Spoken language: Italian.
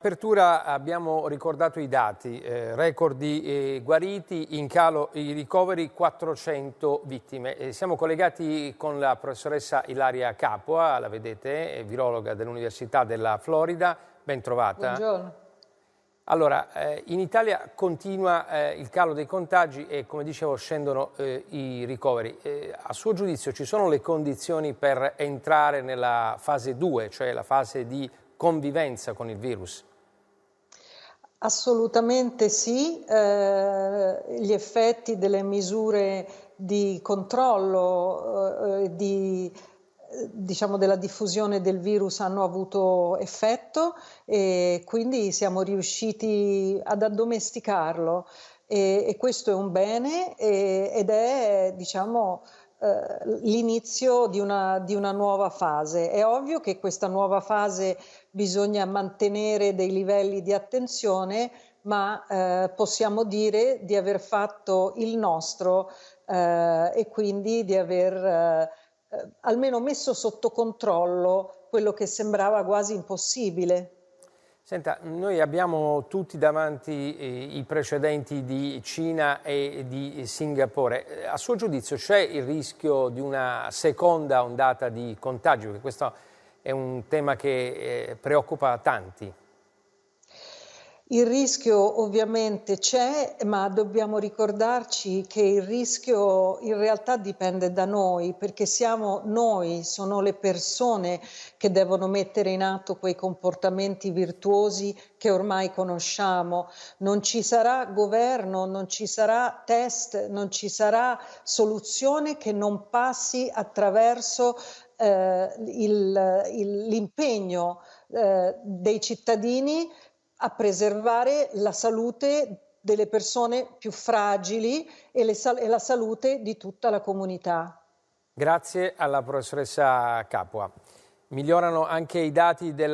Apertura abbiamo ricordato i dati, record di guariti, in calo i ricoveri, 400 vittime. Siamo collegati con la professoressa Ilaria Capua, la vedete, è virologa dell'Università della Florida, ben trovata. Buongiorno. Allora, in Italia continua il calo dei contagi e, come dicevo, scendono i ricoveri. A suo giudizio ci sono le condizioni per entrare nella fase 2, cioè la fase di convivenza con il virus? Assolutamente sì, gli effetti delle misure di controllo diciamo della diffusione del virus hanno avuto effetto e quindi siamo riusciti ad addomesticarlo e questo è un bene ed è diciamo l'inizio di una nuova fase. È ovvio che questa nuova fase bisogna mantenere dei livelli di attenzione, ma possiamo dire di aver fatto il nostro e quindi di aver almeno messo sotto controllo quello che sembrava quasi impossibile. Senta, noi abbiamo tutti davanti i precedenti di Cina e di Singapore. A suo giudizio c'è il rischio di una seconda ondata di contagio? Perché questo è un tema che preoccupa tanti. Il rischio ovviamente c'è, ma dobbiamo ricordarci che il rischio in realtà dipende da noi, perché siamo noi, sono le persone che devono mettere in atto quei comportamenti virtuosi che ormai conosciamo. Non ci sarà governo, non ci sarà test, non ci sarà soluzione che non passi attraverso l'impegno dei cittadini a preservare la salute delle persone più fragili e la salute di tutta la comunità. Grazie alla professoressa Capua. Migliorano anche i dati del